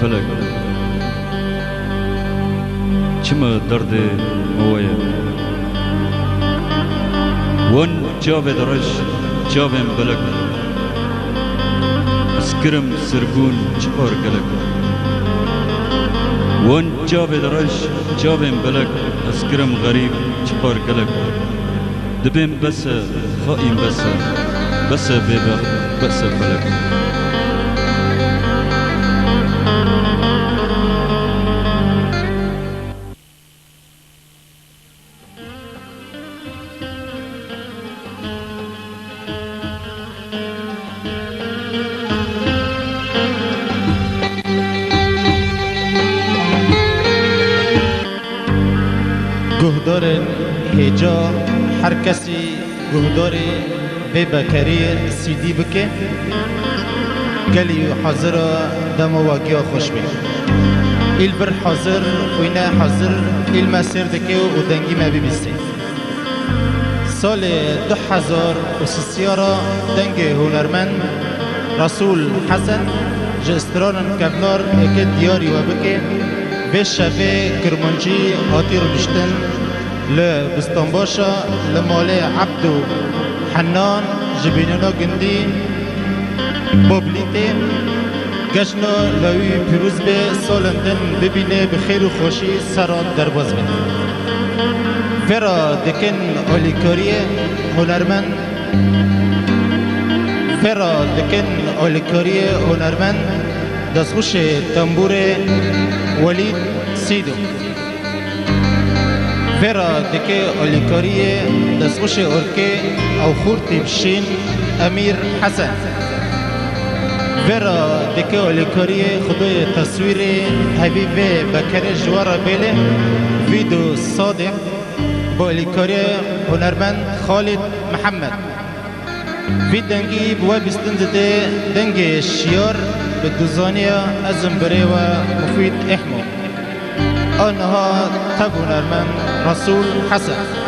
فلك چما درد مويا ون جاب درش جابم بلك اسكرم سرگون چپار گلك ون جاب درش جابم بلك اسكرم غريب چپار گلك دبم بس خائم بس بيبخ بس فلك گهدار هجا هر کسی گهدار به بکری سیدی بکه گلی حاضر دم واقعا خوش بید ایل بر حاضر خوینه حاضر ایل مسیر دکه و دنگی ما ببیسته سال 2003 را دنگ هنرمند رسول حسن جستران کبنار اکد دیاری و بکه به شبه کرمانجی آتی رو بشتن لبستانباشا لمال عبدو حنان جبینونا گندی بابلیته گشنا لوی پیروز به سالندن ببینه بخیر و خوشی سران درباز بید فرا دکن آلیکاری هنرمند فرا دکن آلیکاری هنرمند دستخوش تنبور ولید سیدو فرا دکه آلیکاری دستخوش ارکه او خورتی بشین امیر حسن فرا دکه آلیکاری خدای تصویر حبیب بکر جوار بیله ویدو صادق با آلیکاری هنرمند خالد محمد وی دنگی بوا بستن زده دنگ شیار به دوزانیا ازم بره و مفید احمو آنها تب هنرمند رسول حسن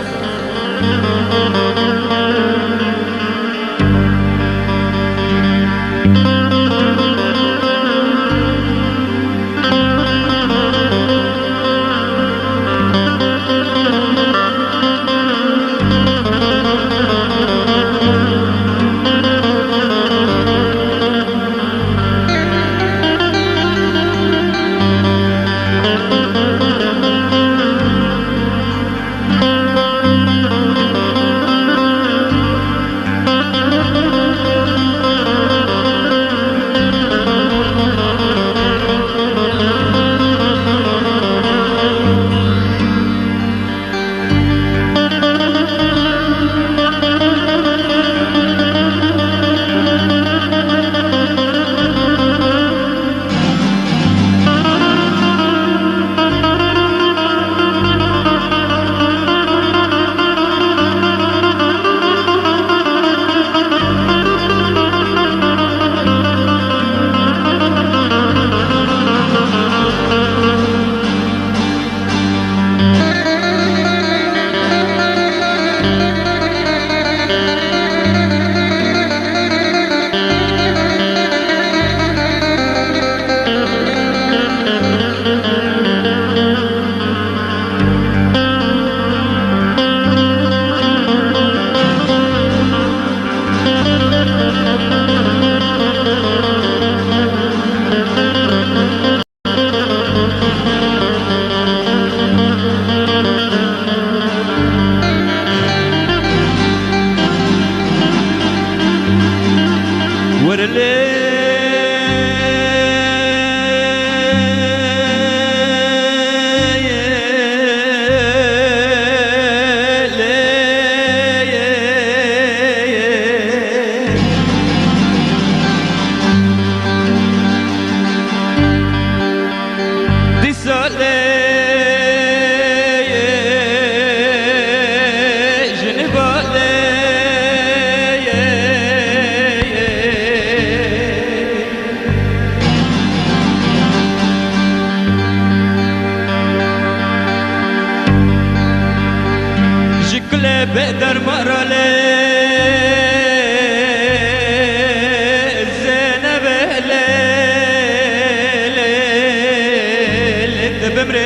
دمر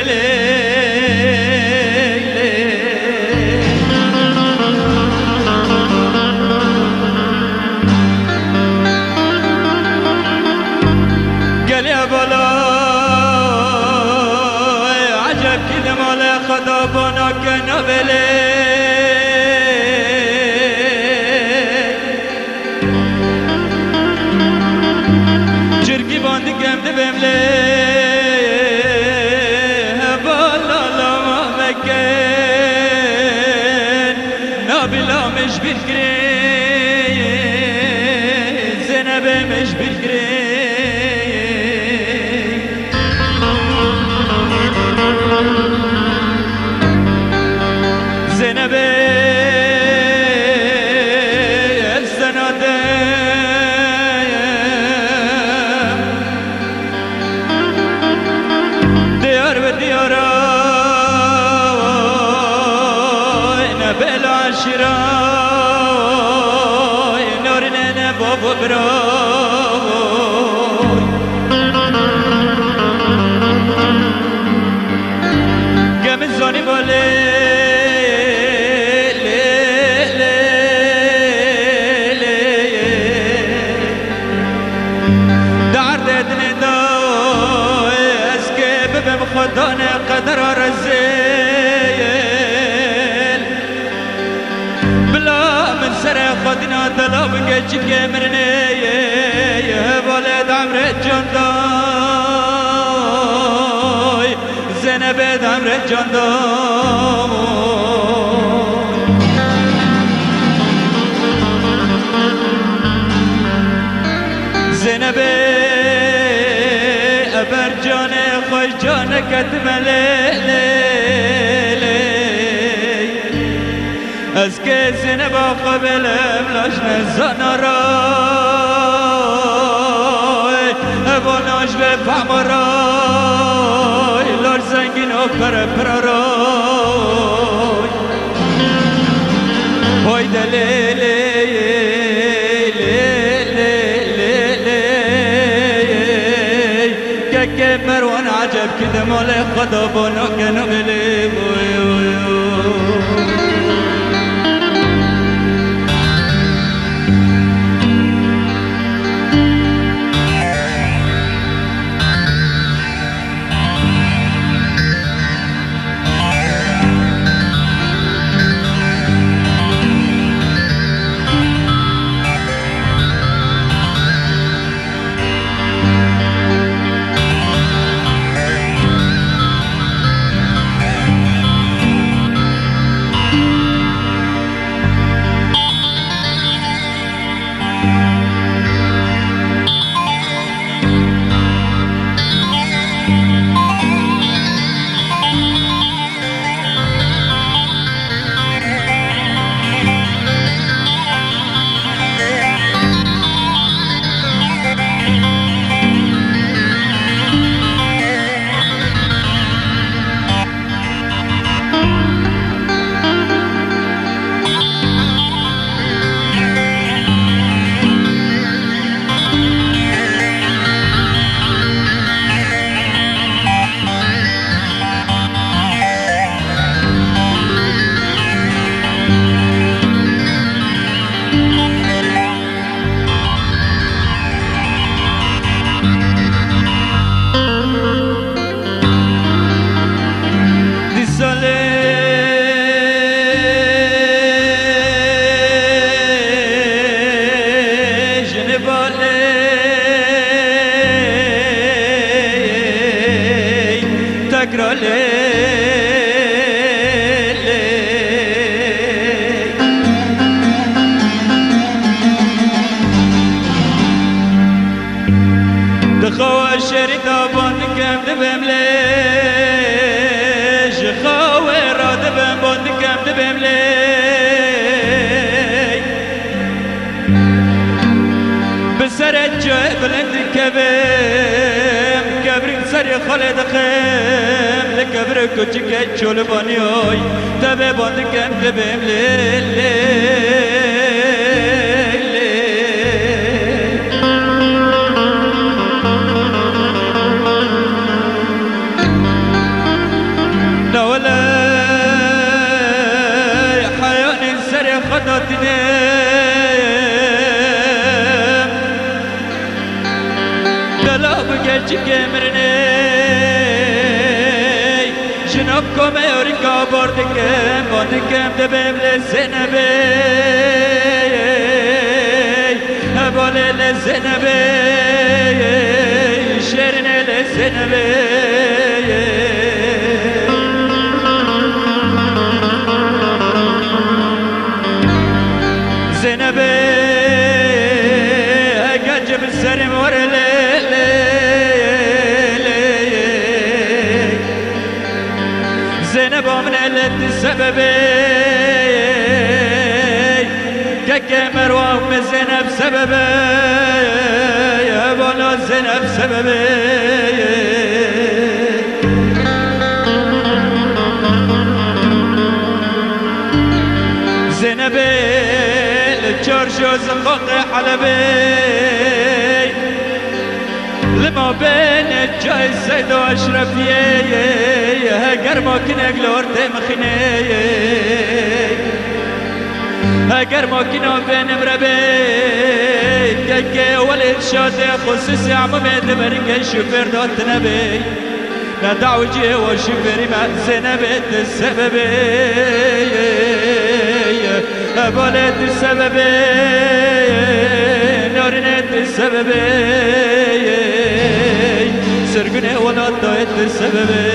قال يا بلا عجب كده مال خدا بنا كنبلي جرقي باندي قمد بملي بالا لما مكان نابلا مش بالكرين زينب مش بالكرين زينب ديار بديارا نبل عشرا نورنا بابا براي قام الزاني بالي خداني قدر رزيل بلا من سري خدنا دلاب قيتك مرني يا ولد عمري جنداي زينب عمري جنداي زينب برجاني خوش جانك اتملي اسكي زينب قبل بلاش نزان راي ابوناش بفهم راي لار زنگين و پر راي هوي دليلي مروان عجب كده مالي خدا بنا كانوا بلي دخوا الشريطة بندكم دبمليش خاوي رادبم بندكم دبملي بسر الجاي بلند كبم كبرك سري خالد خيم لكبرك وجهك جول بانيوي تبي بندكم دبملي مرني جنوبكم يوريكا بردكم دبيب للزنبي أبولي للزنبي شيرني للزنبي زنبي أجب السرم ورلي زينب من السببي ككمر وام زينب سببي يا بولا زينب سببي زينبي الجرجو زقاق حلبي لما بين الجاي الزيد واشرف يا قرمك نقلور تمخني قرمك بين مربي كي ولد شاد خصوصي عمامد برنج شوفير دوت نبي ندعوجي وشوفيري ما زينبت السببي بولد السببي نورنت السببي سرقني ولا ضايت السببي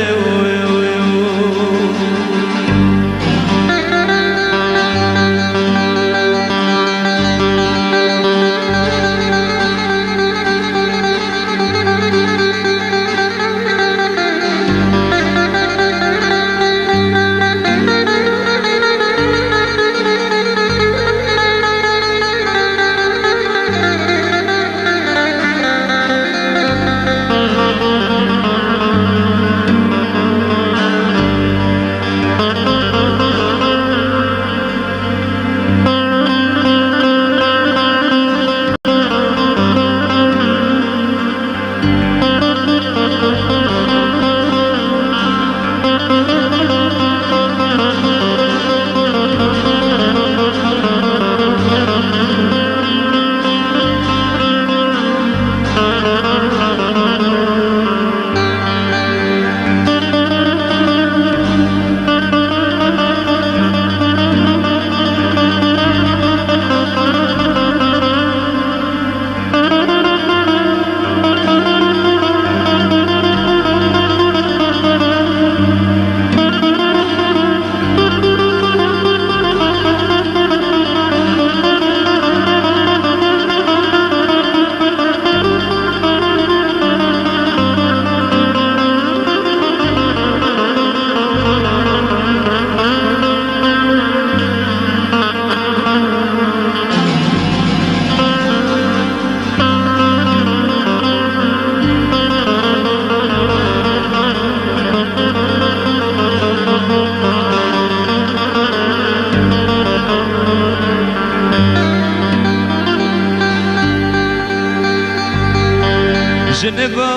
جنبا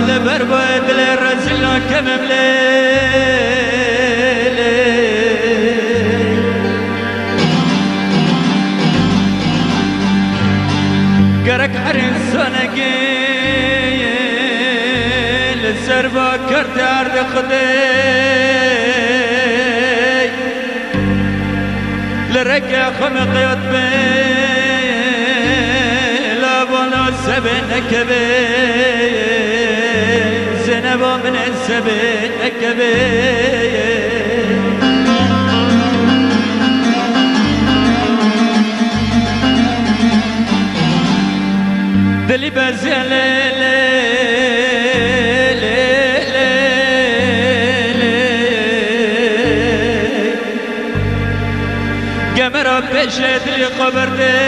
لبرباد للرزل كمم ليلي قرك حرين سنقي للسربا كرت عرض خدي لركع خمق يطبي لا بلا سبن كبي زينب من السبن كبي دلي بزيالي قمر بشد لي قبرتي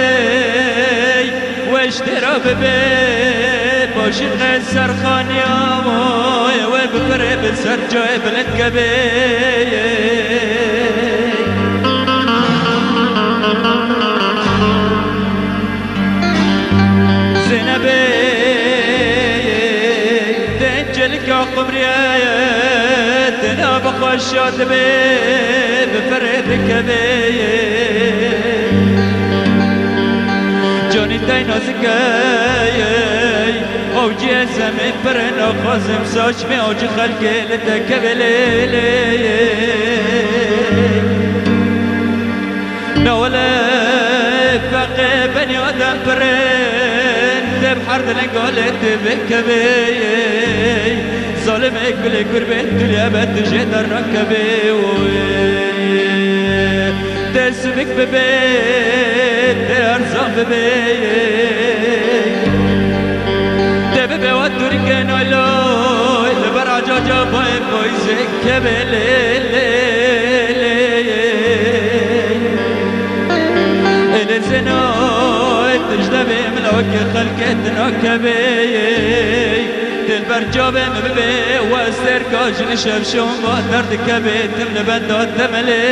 واشترى ببيت بوشد غسر خان يا موي وبفرق بسر جايب للكبي زينبي دنجلك قمريات انا بخشات بفرق بكبي دای نازکای او جی زمین پرن آخازم ساچ می اوج خلقی لتکبلی نوله فقه بنی آدم پرن تب حرد لنگالت بکبی ظالم اکبل کربت دلیا بد جدر نکبی تسمك ببيت ارزاق ببيت تبي ودرك نلو البرع جاجا باي باي زك الزنا تجدبي ملوك خلقتنا كبي البرجاب مبي واستركاج نشف شون بادرد كبي تمن بدات تملي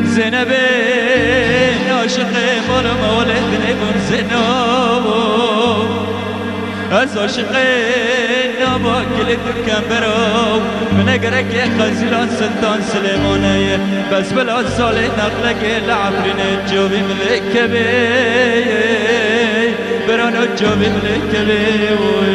زينبي عاشقي مال مولد نكون زينب از عاشقي نبا كلت كمبرو من اقرك يا خزيلان سلطان سليماني بس بلا صالح نخلق العفرين الجوبي ملك بي برانو جوبي ملك بي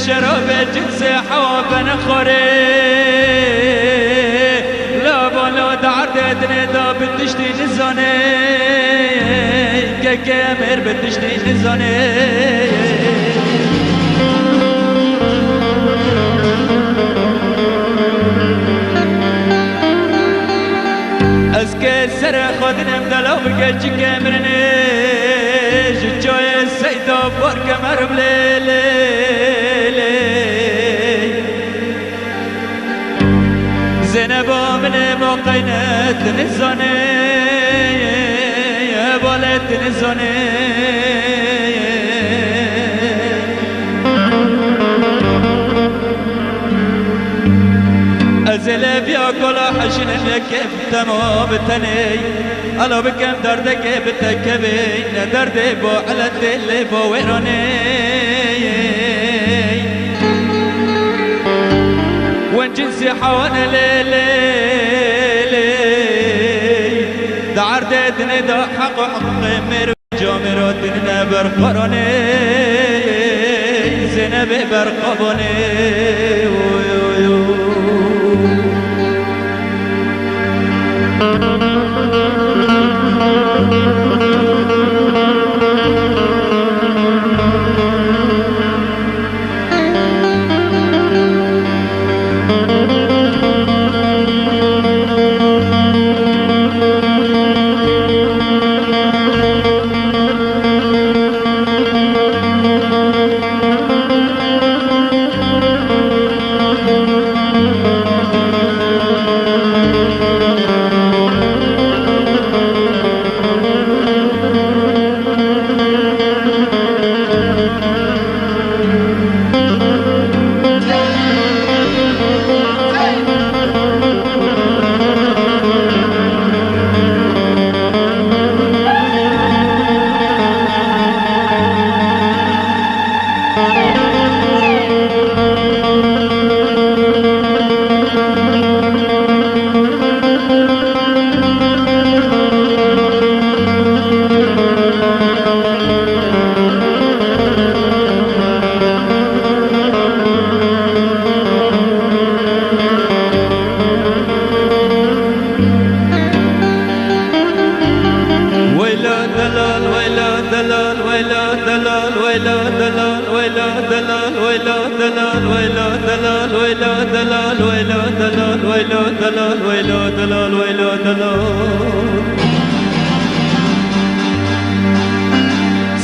شراب جنس حواب نخوري لا بالا دعرد ندا بتشتي نزاني كامر بتشتي نزاني اسكي سر خدنم دلو بكي كامرني جوي السيدة بورك مربلي زينب من موقينة نزاني زانه ازله بیا کلا حشنم یکم تمام تنی الا بکم درده که بتکبی ندرده با علت دل با ویرانه وان جنسي حوانا ليلي دعر ديدني دا حق مير جامرات نبر قراني زينب برقباني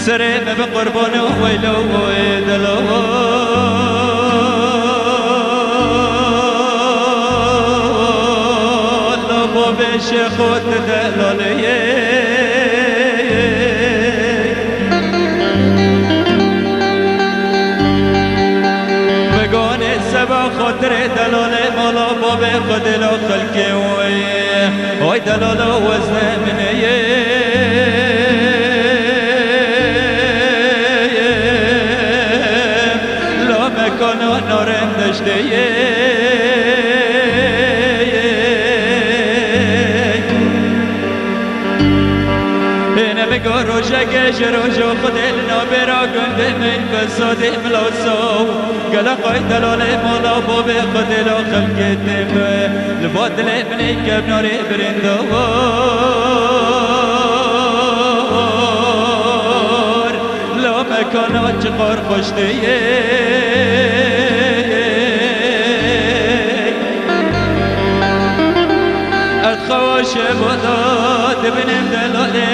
سريم بقربانه ويلو ويدلو الله باب الشيخ وتدلاليه بقاني سبا خاطر دلاله مالا باب خدلا خلقه وي دلاله وزن منيه کانا نارم داشته اینه بگو روشه گش روشو خودل نابرا گنده من بساده ملاسو گلا قای دلال مالا باب خودل خلقتم لبادل منی کب ناری برندوار لا مکانا چقار خوشته خواش بودا دبنم دلاله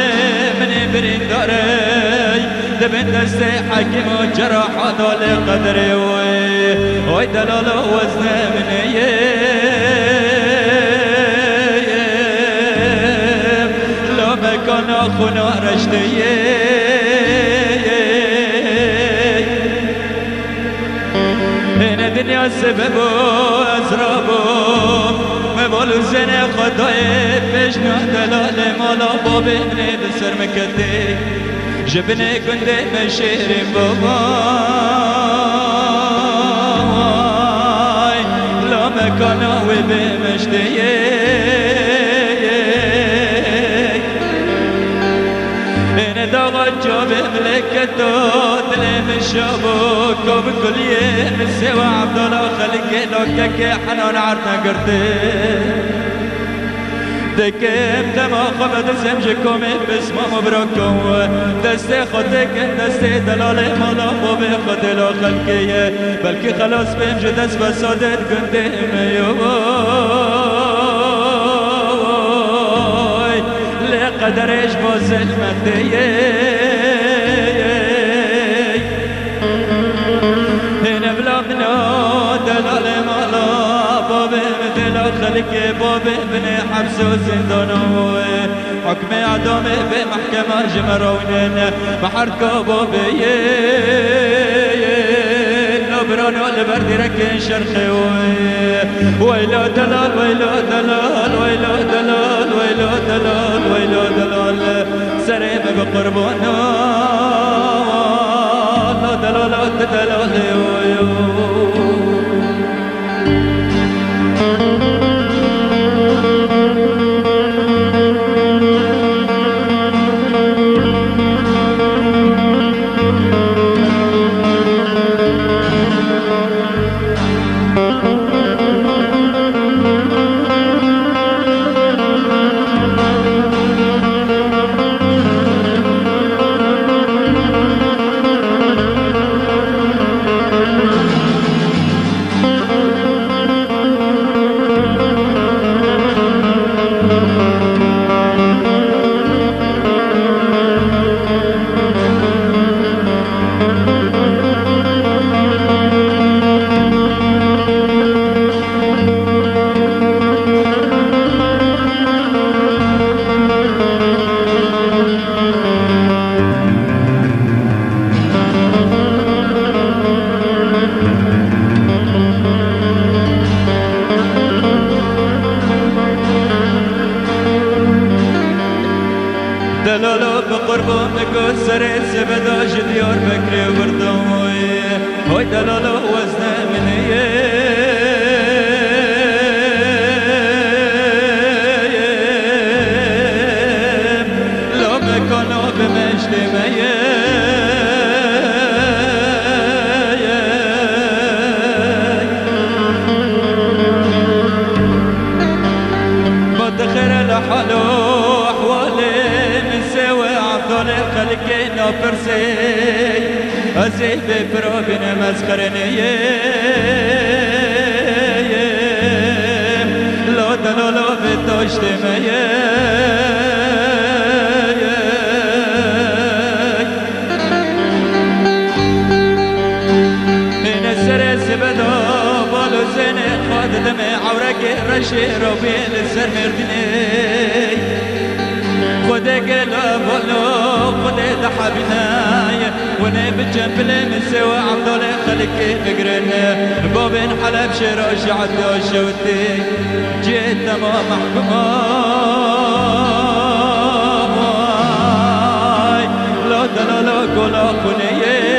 من برين داري دبن دست حكيم وجراح دال قدري وي دلاله وزن مني لو مكان خونا رشتي هنا دنيا سبب وازرابو مبالو زنه خدای پیشنا دلال مالا بابه منه بسر مکده جبنه کنده مشیریم بابای لا مکانا و بمشته این داغا جاب ملکتو دلم شابو کب کلیه سوا عبدالله خلقه لکه که حنان عرطا کرده دکم تما خبت زمجکم بسم مبرکم دست خودک دست دلال مالا خوب خود لا خلقه بلکه خلاص بهم جو دست بسادت گنده میوای لقدرش با ظلمته این بلا منا دلال مالا باب دل خلق باب ابن حبس وزندانه حكم اعدامه بمحكمة جمرونين بحر كابوبي نبران البرد ركن شرخي ويلا دلال ويلا دلال ويلا دلال ويلا دلال ويلا دلال سريم بقربانا لا دلال دلال دلالو بقربان بگو سر سبداش دیار بکری وردوی های دلالو وزن منیه لا مکانو بمشتی میه مدخر لحالو خلقنا فرسي أزيد بفرابنا مسخرني لا دلالو بتاشت ميه من السر سبدا بالو زين خاد دمي عورك رشي روبين السر مردني خده قلب ولو خده دحبناي وانا بجنب المسوى عبدال خلقي بقرن بابين حلب شراش عدو شوتي جيت تمام محكوماي لا دلالا قولا خنيه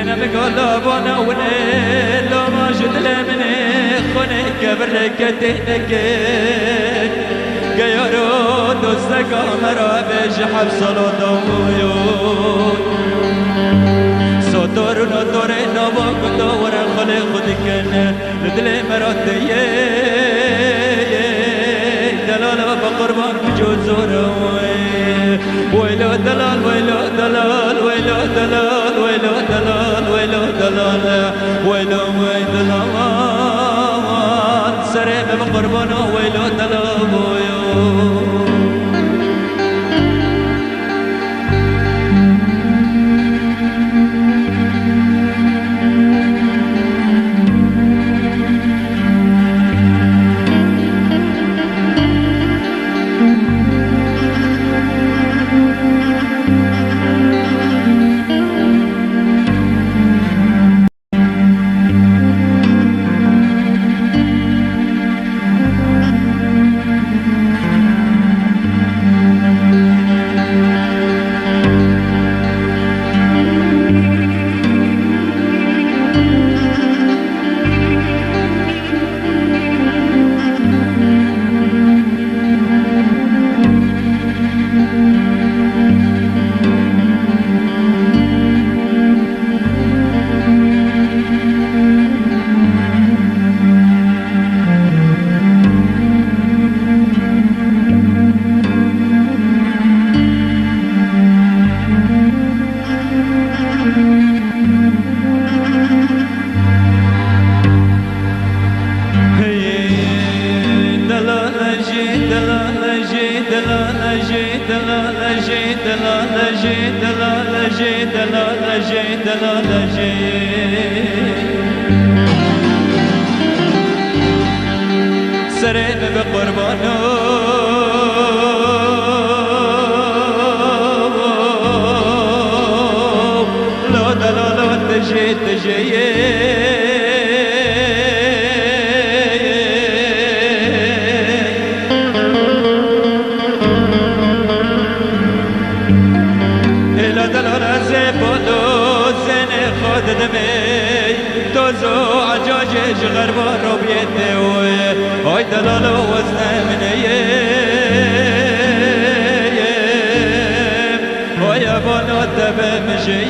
انا بقلب وانا ونيل لو ما جد لمني كبر كتينك غيرو دوستك مرا بيش حبس الضويون صدور نطور نباك دور خلي خدكن ندلي مراتي دلال بقربان بجوزور ويلو دلال ويلو دلال ويلو دلال ويلو دلال ويلو دلال ويلو دلال سريم بقربانه ويلو دلابويو جي دلال جي سريم بقربانو لا دلال تجي تجي دمي توزو عجاجج غربا روبيتي هاي دلالو وزن من هاي ابانا دبا مجي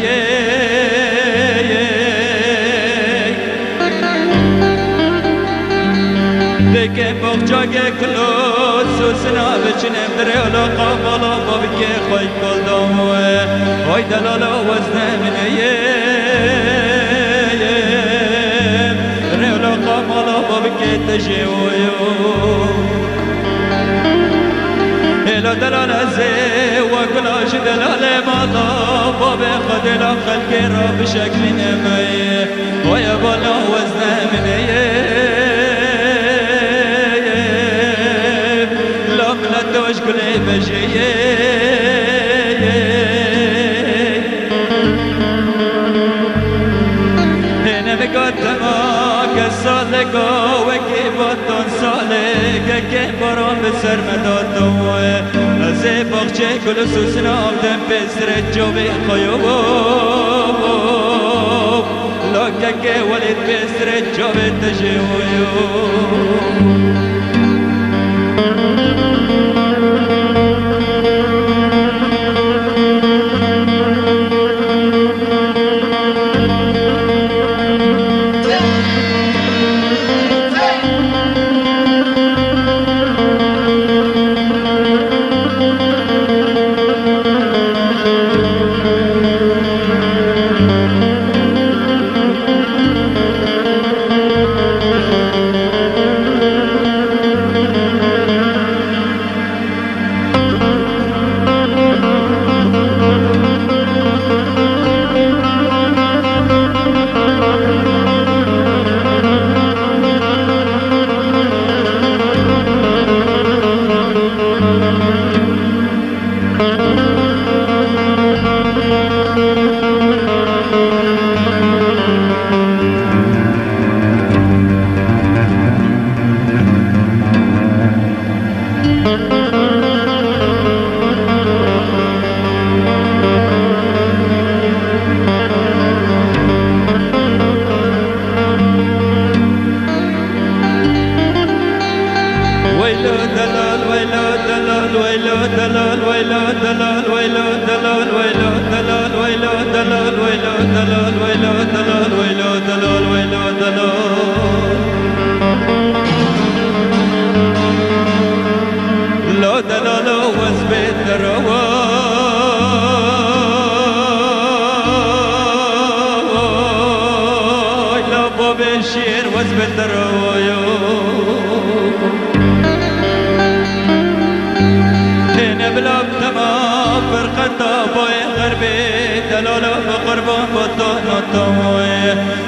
دكي بغجاقي كلو سوسنا بچنم دري ولا قابلا بابكي خوي كل دام هاي دلالو وزن من إلى دلال زي وكلاش دلال مالا بابي خدلا خلق رب شكل نمي ويا بلا وزن مني لم لا توشكل بجي صادقا وكيباتون صالقا كيبارون بسر مداتو ازي باخچه كل سوسنا آدم بسر جوبي خيوب لاكا كي ولد بسر جوبي تجيويو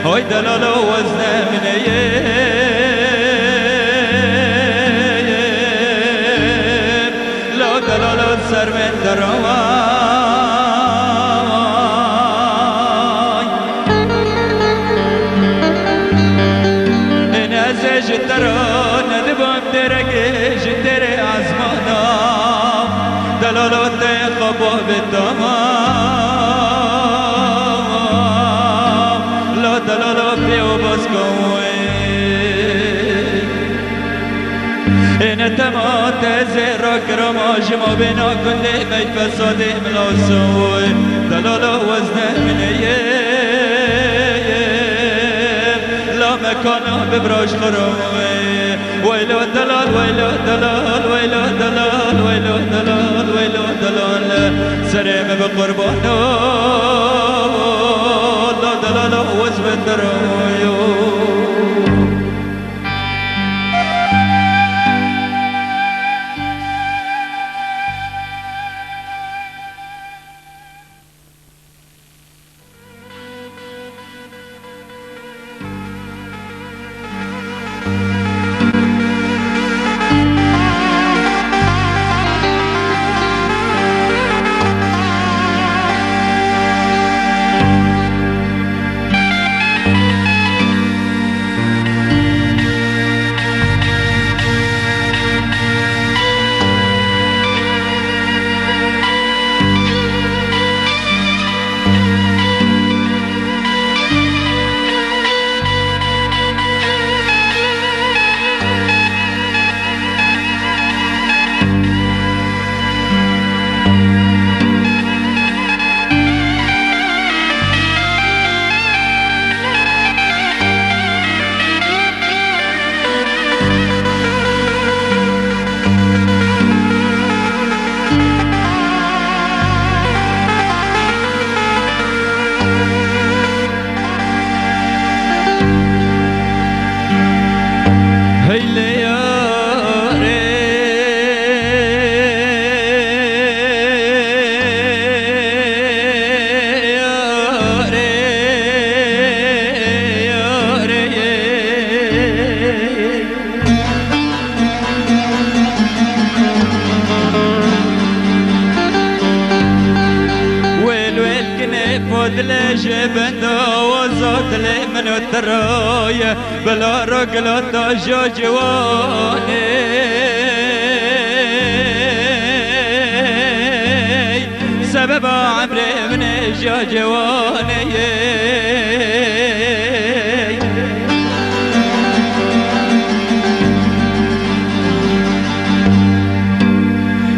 هاي دلالو وزن من لا دلالو سر من دروای نزج تران دبام درگش در ازمانا دلالو تخبا بتمام لا دلالو پیو بس کوی این تمات زیرا کرماش ما بنا کنده میت فساده ملاسوی دلالو وزن منیه لا مکانا ببراش خروی ویلو دلال ویلو دلال ویلو دلال ویلو دلال ویلو دلال سرم بقربانو لا دلالو وزن درویو التراية بلا رقلة جواني سبب عمري من جواني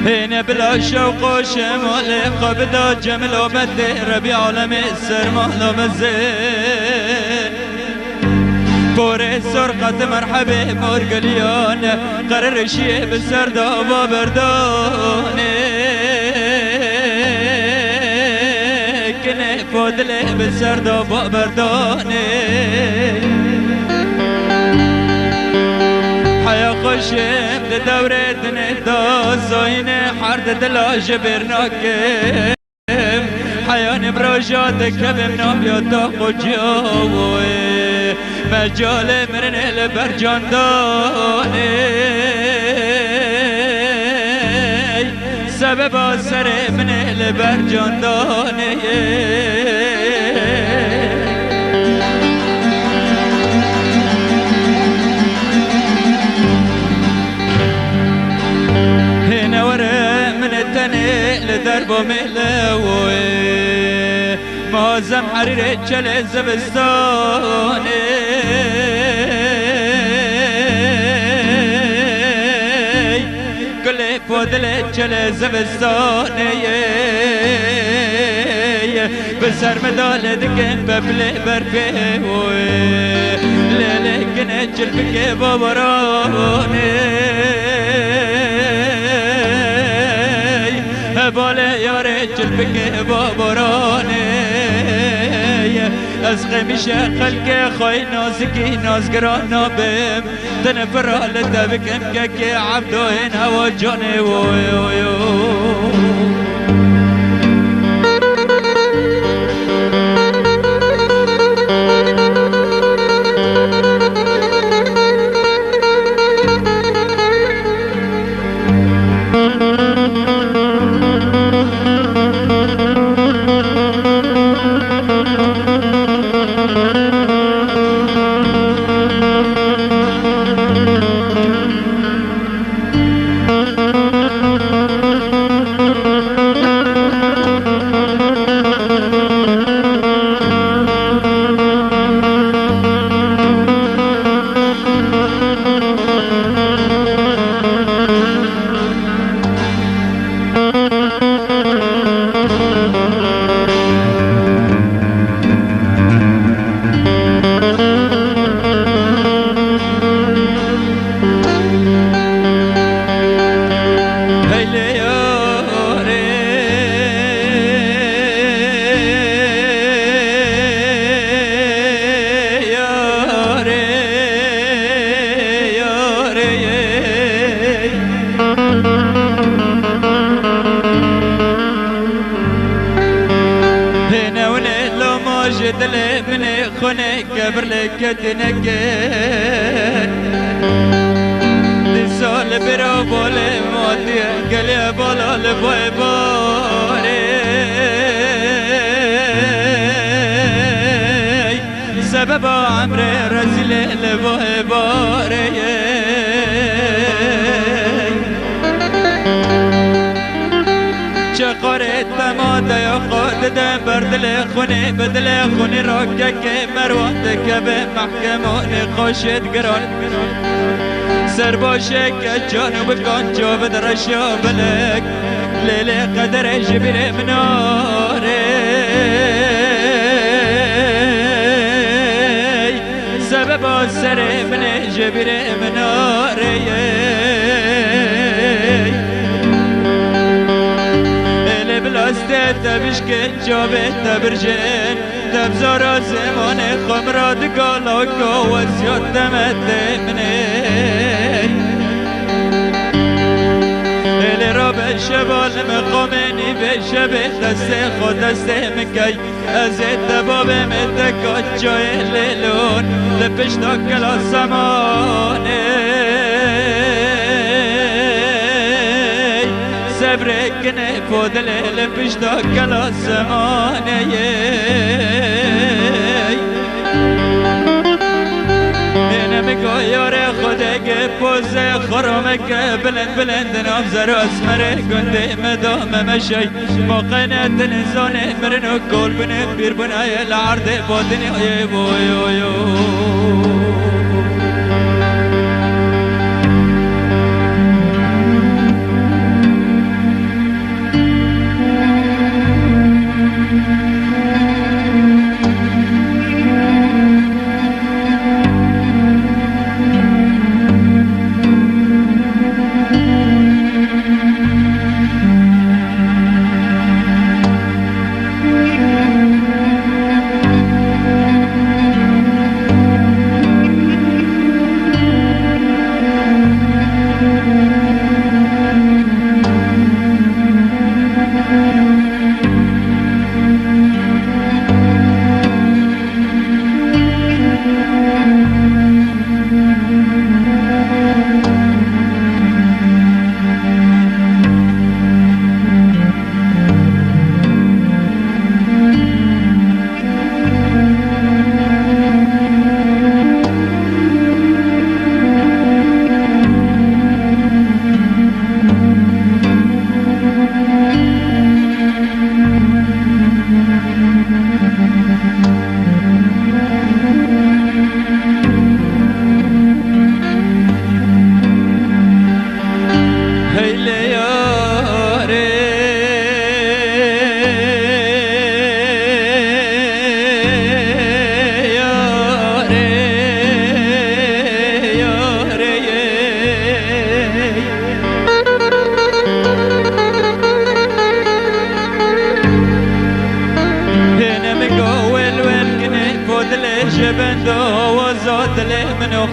هنا بلا شوق وشمال قبضة جمل وبدي ربي عالم السرمان ومزين بوري سرقة مرحبا مرقليان قرر شي بسردابا برداني كني فودلي بسردابا برداني حيا خوشم ده دورة دنيا زاينة حرد دلا جبرناكم حيا نبراجات كبم نابياتا خجاوي مجال مرن البرجان داني سبب سر من البرجان داني لدرب ملوي معظم حرير چل زبستاني كل فضل چل زبستاني بسر مدال دكن ببلي برفوي للكن اجل بكي بابراني بالي يا رجل بك بابراني از قمیشه خلق خوی نازکی نازگرانا بیم تنفر حالتا بکم که عبدو این هوا جاني دل من خونه قبر لك تنكت دي سال برا بالي ماتي قلي بالا لباي باري سبب عمري رزل لباي باري قريت بماده يا خود ده بردل خوني بدل خوني راكك مرواتك بمحكمة نقاشت قران سر باشك جانب كان جابد رشا بلك ليلة قدر جبري مناري سبب سر من جبري مناري بلاسته تبشکن جابه تبرجن تبزار زمان خمراد گالاکا و زیاد تمدمنه الی را به شبال مقامنی به شبه دست خود دست مکی از اتباب متکا جای لیلون لپشتا کلا زمانه صبرك نفود الليل بشتاق كلا الزماني غرامك بلند بلند نافزر اسمر قندي مدام مشي موقنا تنزون مرنو كل بن بير بناي العرض بودني يو يو يو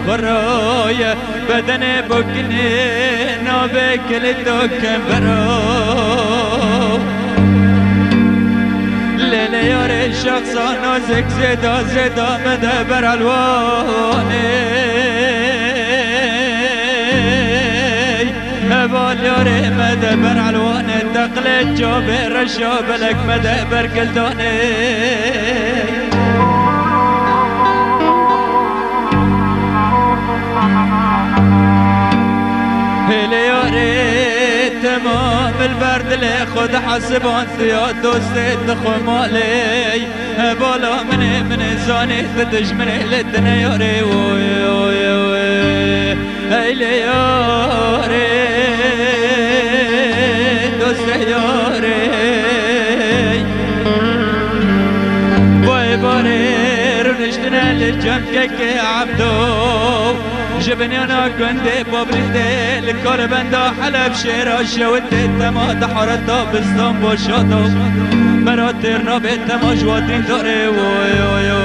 خرايا بدن بكني نابك لتوك برو ليلة يار الشخص نازك زدا زدا مدبر الواني هبال يار مدبر الواني تقلد جابر الشابلك مدبر كلداني تمام البرد اللي خد حسبان ثياد دوست خمالي بالا من زاني تدش من لدنا ياري وي وي وي هيلي ياري دوست ياري باي باري رنشتنا للجنكك عبدو جبني انا كنت بابريدي الكار بندا حلب شيرا شوت تما دحرتا بستان باشاتا مراتر نابت تما جواتين داره وي وي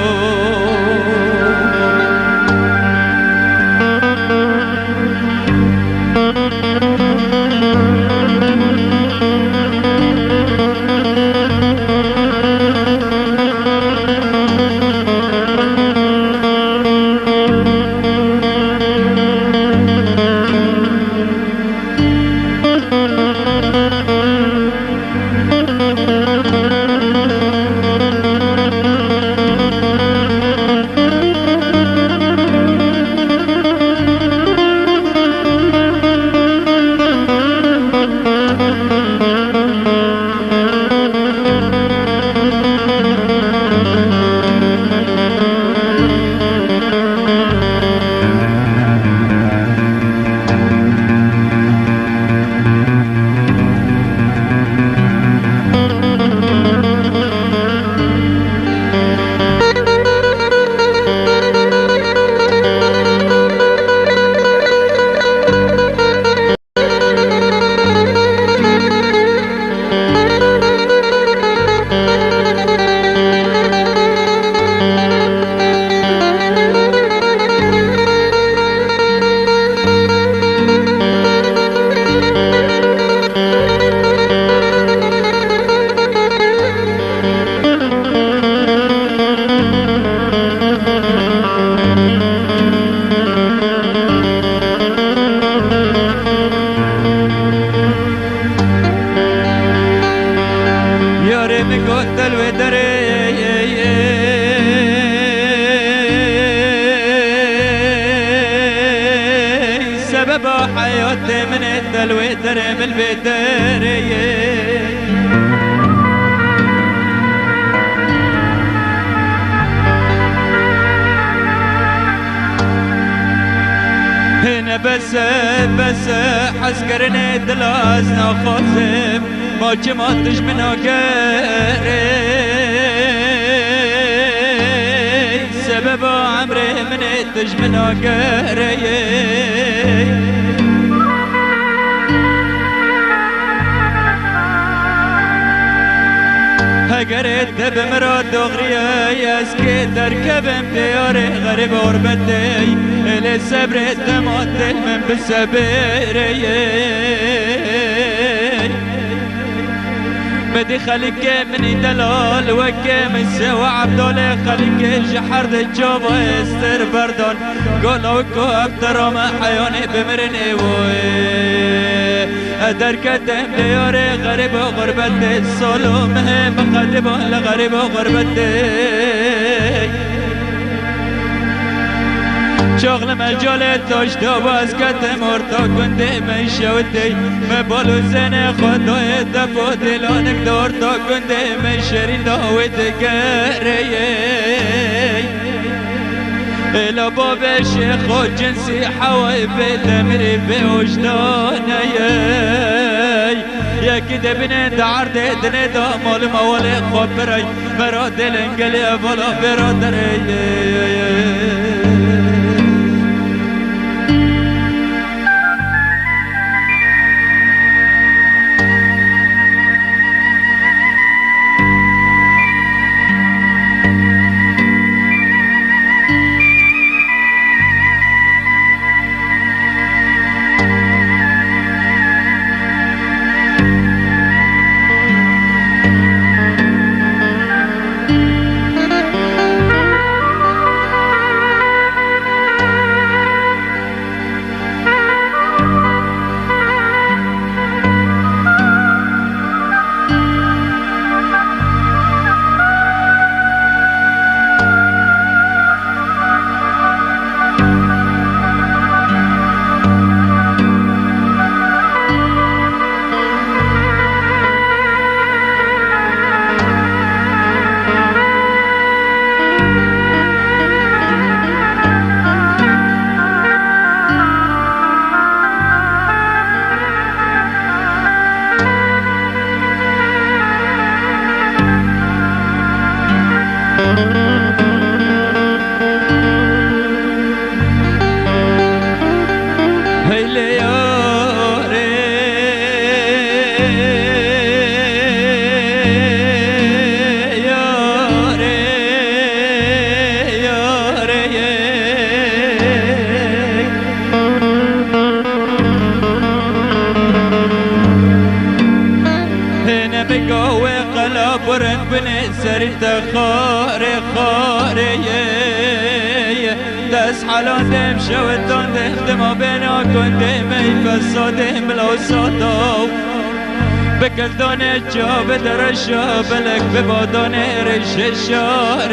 من الدلوي ترم البيتريه هنا بس حسكرني دلازنا خازم ما جمعتش من غيري سبب عمري من التج من غيري هقريت بمراد دغريا يسكي تركب بياري غريب غربتي اللي سبرت مقتل من بالسبيري بدي خليك مني دلال وكيم السوا عبدالي خليك جحر الجوبة استر بردون قولوا كوب ترى حيوني بمرني وي دركتهم دياري غريب وغربتي الصلو مهم قدب لغريب وغربتي شغل مجال توش دواز كتم ورطا كنتي من شوتي مبالو زنه خدای دفو دلانك دورتا كنتي من شرين داوت قريه إلى باب الشيخ وجنسي حواي بالأمري بوجداني يا كده بنت عرضي دنيدا مال مولي خبري مراد الانقلي فلا برادري دس حالان دم شوتان دم بنا كنت مي فسادم لو صداو بكلدان جاب درشا بلك ببادان رش شار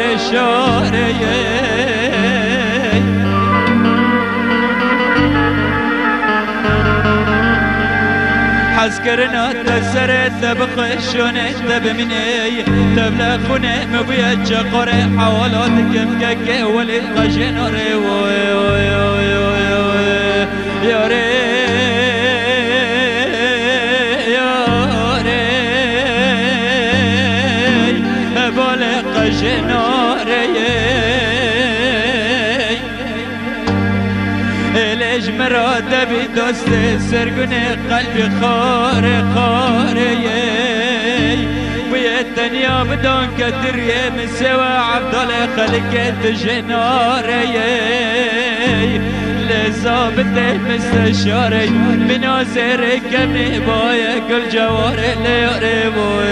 حسكرنا تسرت بخشوني تبمني تبلا خوني مبيا جقري حوالات كم ولي غجن يا ري بالي غجن ليش مراد بدوست سرقني قلبي خاري ويا الدنيا بدون كتر من سوا عبدالله خلقت جناري لزابط مستشاري مناظر كمني بايا كل جواري اللي يقربوا